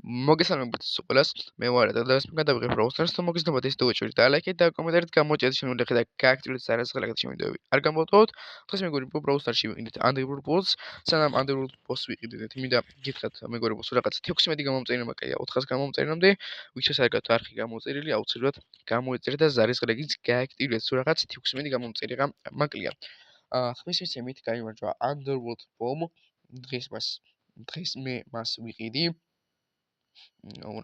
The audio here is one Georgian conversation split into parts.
მოგესალმებით ყველას. მე ვარ და გადავიღებ როუსტერს, თუ მოგიზნებათ ეს ვიდეო და ლაიქეთ და კომენტარით გამოიწერეთ შემოვლეხე და გააქტიურეთ სარასხელაკეთ შემოვიდეები. არ გამოვთხოვოთ, დღეს მეგობრებო ბროუსტერში ვიყიდეთ Underworld Boss, სანამ Underworld Boss ვიყიდეთ, მინდა გითხრათ მეგობრებო, რაღაც 16 გამომწერება მაყია 400 გამომწერამდე, ვისაც არ გაქვთ არხი გამოწერილი, აუცილებლად გამოიწერეთ და ზარისხელაკიც გააქტიურეთ, რაღაც 16 გამომწერება მაყია. ხმის მიცემით გაიმარჯვა Underworld Bomb, დღეს მე მას ვიყიდი.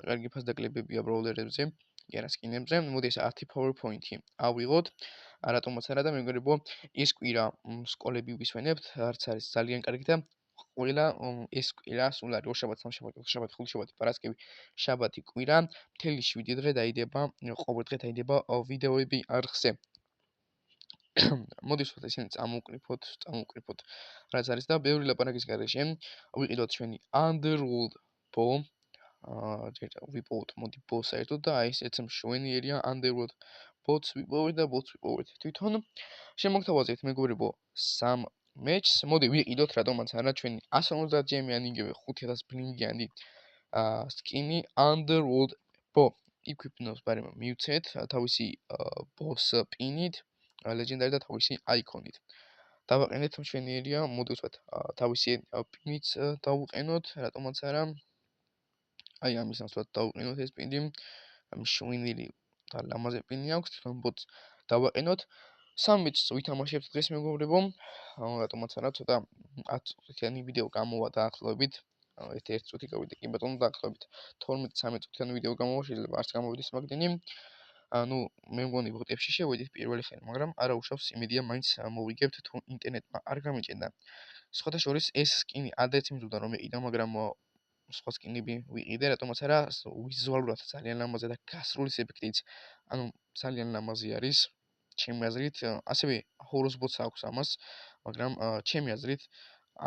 კარგი ფასდაკლებებია ბროულერებზე, კი არა სკინებზე. მოდი ეს 10 PowerPoint-ი ავიღოთ. რატომაც არა და მეგობრებო, ეს კვირა სკოლები ვისვენებთ, არც არის ძალიან კარგი და ყველა ეს კვირა სულ არის 2 შაბათი, 3 შაბათი, 4 შაბათი, 5 შაბათი, პარასკევი, შაბათი კვირა, მთელი 7 დღე დაიდება, ყოველ დღე დაიდება ვიდეოები არხზე. მოდი ვთქვათ ისინი წამოვკრიფოთ, რაც არის და ბევრი ლაპარაკის გარეშე ვიყიდოთ ჩვენი Underworld Bomb. ვიპოვოთ მოდი ბოს საერთოდ და აი ესეც მშვენიერია Underworld Bots ვიპოვეთ და Bots ვიპოვეთ თვითონ შემოგთავაზეთ მეგობრებო 3 match-ს მოდი ვიყიდოთ რატომაც არა ჩვენი 150 ჯემიანი იგივე 5000 ბლინგიანი სკინი Underworld Bo equipment-ს ბარემ მივცეთ თავისი boss pin-ით ლეგენდარი და თავისი icon-ით დავაყენეთ მშვენიერია მოდი ვთქვათ თავისი pin-ით დავუყენოთ რატომაც არა აი ამის ნაცვლად დავუყენოთ ეს პინი მშვენიერი და ლამაზი პინი აქვს თვითონ ბოტს დავაყენოთ 3 მეჩს ვითამაშებთ დღეს მეგობრებო რატომაც არა ცოტა 10 წუთიანი ვიდეო გამოვა დაახლოებით ეს 1 წუთი გავიდა კი ბატონო დაახლოებით 12-13 წუთიანი ვიდეო გამოვა შეიძლება არც გამოვიდეს მაგდენი ანუ მე მგონი ბოტებში შევედით პირველი ხელი მაგრამ არა უშავს იმედია მაინც მოვიგებთ თუ ინტერნეტმა არ გამიჭედა სხვათა შორის ეს სკინი ადრეც მიდოდა რომ იყიდა მაგრამ სხვა სკინები ვიყიდე, რატომაც არა ვიზუალურად ძალიან ლამაზი და გასრულის ეფექტიც, ანუ ძალიან ლამაზი არის. ჩემი აზრით, ასევე Horus Bots აქვს ამას, მაგრამ ჩემი აზრით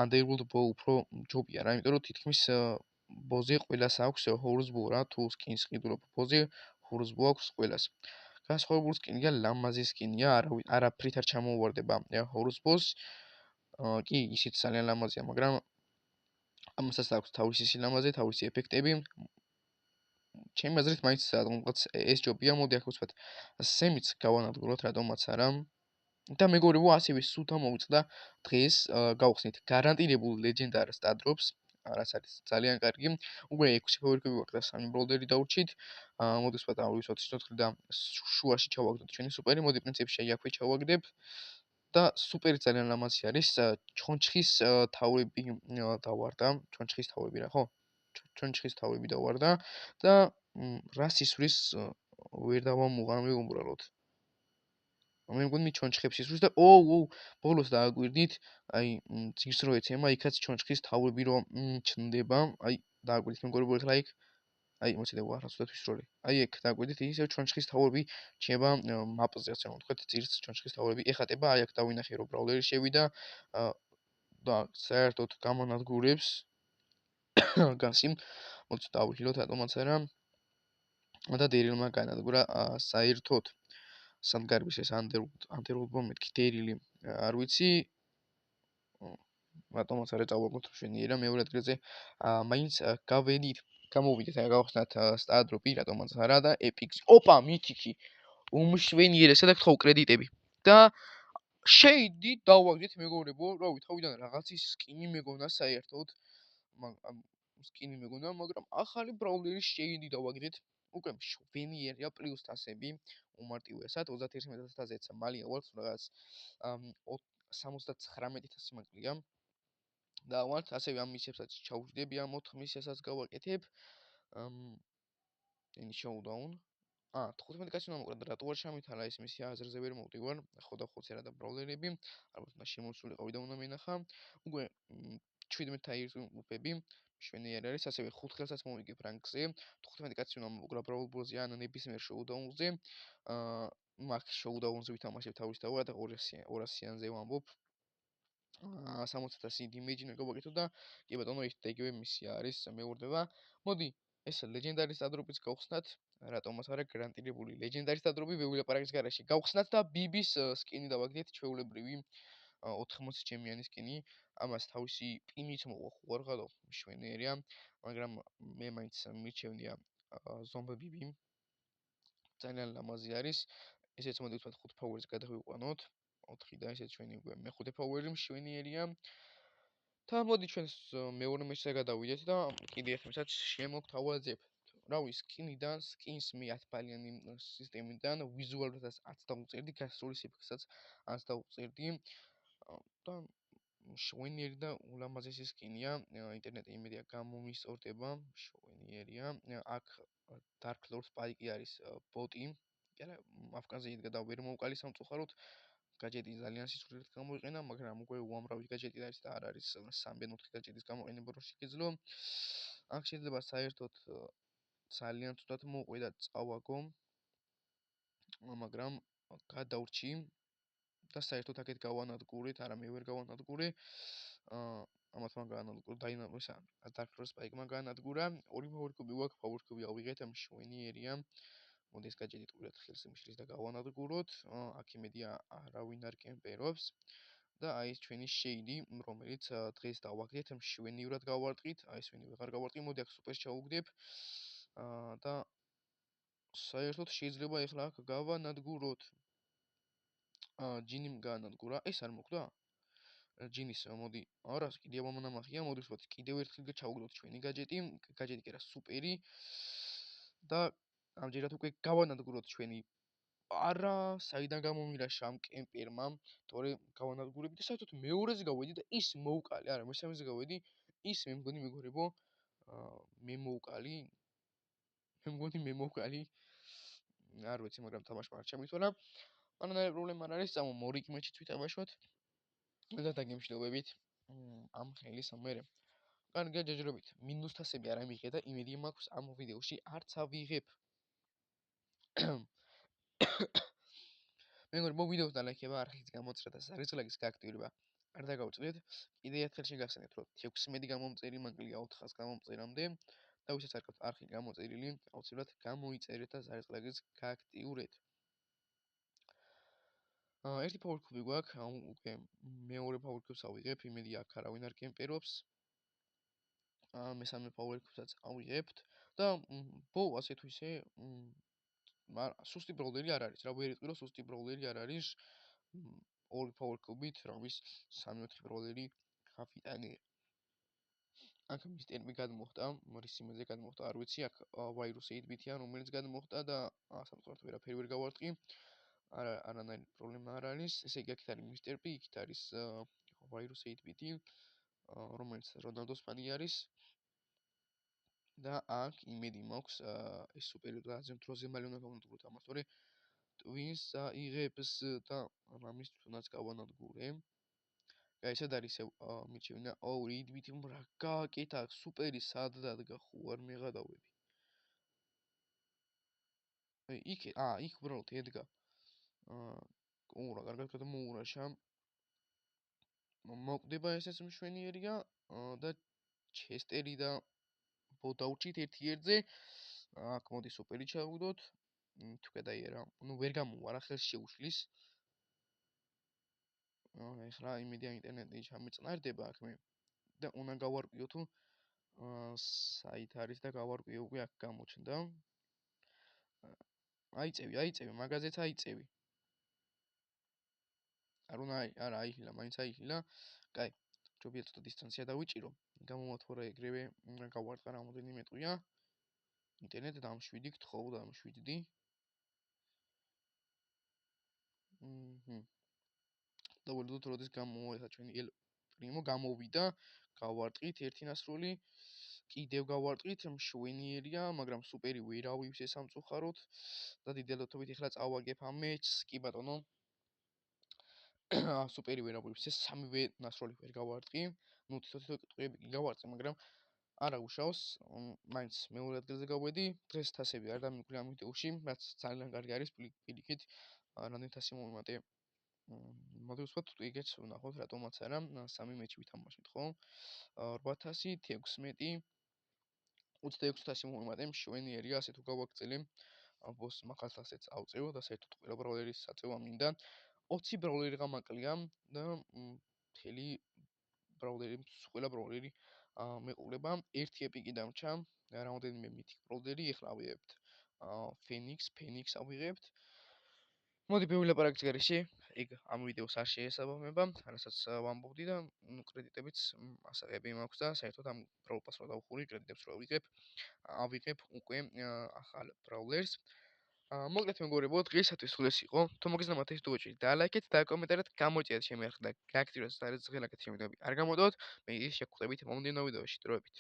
Underworld Bo უფრო ჯობია რა, იმიტომ რომ თითქმის ბოზე ყველას აქვს Horus Bo რა, თუ სკინს ყიდულობ ბოზე Horus Bo აქვს ყველას. განსხვავებული სკინია, ლამაზი სკინია, არაფრით არ ჩამოუვარდება Horus Boss. კი, ისიც ძალიან ლამაზია, მაგრამ ამასაც აქვს თავისი სილამაზე, თავისი ეფექტები. ჩემი აზრით, მაინც რაღაც ეს ჯობია, მოდი ახლა ვთქვათ, სემიც გავანადგუროთ, რატომაც არა. და მეგობრებო, ასევე სულთა მოვიწყდა დღეს გავხსნით გარანტირებულ ლეგენდარ სტადროპს, რაც არის ძალიან კარგი. უკვე 6 ფავორიტები ვაქვს და 3 ბროლდერი დავურჩით. მოდი ვთქვათ, ავიღოთ სიცოცხლე და შუაში ჩავაგდოთ ჩვენი სუპერი, მოდი პრინციპში აქვე ჩავაგდებ. და სუპერი ძალიან ლამაზი არის ჩონჩხის თავები დავარდა ჩონჩხის თავები რა ხო ჩონჩხის თავები დავარდა და რას ისვრის ვერ დავამუღამი უმბრალოდ მე მგონი ჩონჩხებს ისვრის და ბოლოს დააგვირდით აი ძირს რო ეცემა იქაც ჩონჩხის თავები რო ჩნდება აი დააგვირდით მეგობრებო ეხლა იქ აი მოციდე ვარ რას ვთვისროლი აი ეგ დააგვირდით ისევ ჩონჩხის თავები ჩება მაპზე ასე რომ ვთქვათ ძირს ჩონჩხის თავები ეხატება აი აქ დავინახე რომ ბრაულერი შევიდა და საერთოდ გამონადგურებს გასიმ მოდი დავუხილოთ რატომაც არა და დერილმა განადგურა საერთოდ სად გარბის ეს Underworld მეთქი დერილი არ ვიცი რატომაც არა წავაგოთ მშვენიერია მეორე ადგილზე მაინც გავედით გამოვიდეთ აი გავხსნათ სტადროპი რატომაც არა და ეპიქს ოპა მითიკი უმშვენიერია სადაც ხო კრედიტები და შეიდი დავაგდით მეგობრებო რავი თავიდან რაღაცის სკინი მეგონა საერთოდ სკინი მეგონა მაგრამ ახალი ბრაულერი შეიდი დავაგდით უკვე მშვენიერია პლუს თასები უმარტივესად 31000-ზეც მალია ვართ რაღაც 79000 მაკლია და ვართ ასევე ამ მისებსაც ჩავждები ამ 4 მისიასაც გავაკეთებ энэ შოუდაუნ 15 კაცი უნდა მოყრა რატო არ ჩამითალა ეს მისია აზერზე ვერ მოვდივარ ხო და ხო წერა და ბრაულერები ალბათ უნდა შემოსულიყო და უნდა მენახა უკვე 17 აირტუპები მშვენიერი არის ასევე 5 ხელსაც მოვიგებ რანგზე 15 კაცი უნდა მოყრა ბრაულბოზე ან ნებისმიერ შოუდაუნზე მაგ შოუდაუნზე ვითამაშებ თავის თავად 200-იანზე ვამბობ 60000 იმეჯი უნდა გავაკეთო და კი ბატონო ის იგივე მისია არის მეურდება მოდი ეს ლეგენდარი სტადროპიც გავხსნათ რატომაც არა გარანტირებული ლეგენდარი სტადროპი ვეულაპარაკის გარეშე გავხსნათ და ბიბის სკინი დავაგდეთ ჩვეულებრივი 80 ჯემიანი სკინი ამას თავისი პინით მოყვა ხუარღალო მშვენიერია, მაგრამ მე მაინც მირჩევნია ზომბიბი ძალიან ლამაზი არის. ესეც მოდი ვთქვათ 5 power-ს გადავიყვანოთ. 4 და ესეც ჩვენი უკვე მეხუთე power-ი მშვენიერია. და მოდი ჩვენს მეორე მეჩზე გადავიდეთ და კიდე ერთმეცად შემოგთავაზებთ. რავი, სკინიდან, სკინს მე 10 ბალიანი სისტემიდან ვიზუალურადაც 10 დავუწერდი, გასროლი სიფქსაც 10 დავუწერდი. და შვენიერი და ულამაზესი სკინია. ინტერნეტი იმედია გამომისწორდება, შვენიერია. აქ Dark Lord Spike არის ბოტი. კი არა, აფკანზე იდგა და ვერ მოვკალი სამწუხაროდ. გაჯეტი ძალიან სისულელით გამოიყენა, მაგრამ უკვე უამრავი გაჯეტი არის და არ არის 3-4 გაჯეტის გამოყენება რო შეგეძლო. აქ შეიძლება საერთოდ ძალიან ცუდად მოყვე და წავაგო, მაგრამ გადავრჩი და საერთოდ აქეთ გავანადგურეთ, არა მე ვერ გავანადგურე. ამათ მან გაანადგურა დაინამისა, Dark Lord Spike-მა გაანადგურა. ორი power cube გვაქვს, power cube ავიღეთ, მშვენიერია. მოდი ეს გაჯეტი ტყუილად ხელს მიშლის და გავანადგუროთ. აქ იმედია არავინ არ კემპერობს. და აი ეს ჩვენი შეიდი, რომელიც დღეს დავაგდეთ, მშვენივრად გავარტყით. აი ეს ვინი ვეღარ გავარტყი, მოდი აქ სუპერს ჩავუგდებ. და საერთოდ შეიძლება ეხლა აქ გავანადგუროთ. ჯინიმ გაანადგურა. ეს არ მოხდა? ჯინის მოდი. არა, კიდევ მომნამახია, მოდი ვთქვათ, კიდევ ერთხელ ჩავუგდოთ ჩვენი გაჯეტი. გაჯეტი კი არა, სუპერი. და ამჯერად უკვე გავანადგუროთ ჩვენი არა, საიდან გამომირაშა ამ კემპერმა, თორე გავანადგურები და საერთოდ მეორეზე გავედი და ის მოუკალი, არა, მესამეზე გავედი, ის მე მგონი მეგობრებო, მე მოუკალი, არ ვიცი, მაგრამ თამაშმა არ შემიცვალა. მანამდე პრობლემა არ არის, წამო მორიკ მეჩიც ვითამაშოთ. და დაგემშვიდობებით ამ ხელის მერე. კარგი, ჯაჯრობით. მინუს თასები არ ამიღე და იმედი მაქვს ამ ვიდეოში არც ავიღებ. მეგობრებო, ვიდეოს დალაიქება, არხის გამოწერა და სარიცხლების გააქტიურება არ დაგავწყვეტთ. კიდე ერთხელ შეგახსენებთ, რომ 16 გამომწერი მაკლია 400 გამომწერამდე და ვისაც არ გაქვთ არხი გამოწერილი, აუცილებლად გამოიწერეთ და სარიცხლების გააქტიურეთ. ერთი power cube გვაქვს, უკვე მეორე power cube-ს ავიღებ, იმედია აქ არავინ არ კემპერობს. მესამე power cube-საც ავიღებთ და ასე თუ ისე სუსტი ბროლერი არ არის. რა ვერ იტყვი, რომ სუსტი ბროლერი არ არის. ორი power cube-ით, რამის 3-4 ბროლერი გავიტანე. აქ მისტერმი გადმოხდა, რისიმეზე გადმოხდა, არ ვიცი, აქ ვაირუსი 8-ბიტია, რომელიც გადმოხდა და სამწუხაროდ ვერაფერი ვერ გავარტყი. არანაირი პრობლემა არ არის. ესე იგი, აქეთ არის მისტერპი, იქით არის ვაირუსი 8-ბიტი, რომელიც რონალდოს ფანი არის. და აქ იმედი მაქვს ეს სუპერი რაღაცა დროზე მალე უნდა გავანადგუროთ ამას, თორე ტვინს აიღებს და ამის თუნდაც გავანადგურე. გაიცად არის მიჩვენა 8-ბიტი რა გააკეთა სუპერი სად დადგა ხო არ მეღადავები. იქ უბრალოდ ედგა. კარგად გადმოურაშა. მოკვდება ესეც მშვენიერია და ჩესტერი და ბოდაუჩით ერთ-ერთზე. აქ მოდი სუპერი ჩავუდოთ. თუ გადაიერა, ვერ გამოვა რა ხელს შეუშლის. ეხლა იმედია ინტერნეტი ჩამეწნარდება აქ მე და უნდა გავარკვიო თუ საით არის და გავარკვიო უკვე აქ გამოჩნდა. აიწევი, მაგაზეც აიწევი. არა, აიხილა, მაინც აიხილა. კაი, ჯობია ცოტა დისტანცია დავიჭირო. გამომათვორე ეგრევე გავარტყა რამოდენიმე ტყვია. ინტერნეტი დამშვიდი გთხოვ და ამშვიდდი. და ველოდოთ როდის გამოვა ჩვენი ელ პრიმო გამოვიდა, გავარტყით ერთი ნასროლი. კიდევ გავარტყით, მშვენიერია, მაგრამ სუპერი ვერ ავივსე სამწუხაროდ და დიდელოთობით ეხლა წავაგებ ამ მეჩს, კი ბატონო. სუპერი ვერ ავივსე, სამივე ნასროლი ვერ გავარტყი. თითო ტყვიები კი გავარტყე, მაგრამ არა უშავს, მაინც მეორე ადგილზე გავედი. დღეს თასები არ დამიგვი ამ ვიდეოში, რაც ძალიან კარგი არის პირიქით. რამდენი თასი მომიმატე. მოდი ვსვათ ეგეც ვნახოთ, რატომაც არა, 3 მეჩი ვითამაშეთ, ხო? 8000, 16, 26000 მომიმატე, მშვენიერია, ასე თუ გავაგრძელე. ბოს მახალთასეც ავწევ და საერთოდ ყველა ბროლერის საწევა მინდა. 20 ბროლერი გამაკლია და მთელი ბრაულერი, ყველა ბრაულერი მეყურება. ერთი ეპიკი დამრჩა, რამოდენიმე მითიკ ბრაულერი, ეხლა ავიღებთ ფენიქს ავიღებთ. მოდი ბევრი ლაპარაკის გარეშე, ეგ ამ ვიდეოს არ შეესაბამება, რასაც ვამბობდი და კრედიტებიც ასაღები მაქვს და საერთოდ ამ ბრაულ პასს რო დავხური, კრედიტებს რო ავიღებ უკვე ახალ ბრაულერს. მოკლედ მეგობრებო, დღეისათვის სულ ეს იყო. თუ მოგესალმათ ეს ვიდეო ჭირით დალაიქეთ და კომენტარად გამოიწერეთ ჩემი არხი და გააქტიურეთ საერთოდ ღელაკეთ ჩემი ვიდეოები. არ გამოდოთ, მე ის შეგხვდებით მომდევნო ვიდეოში. დროებით.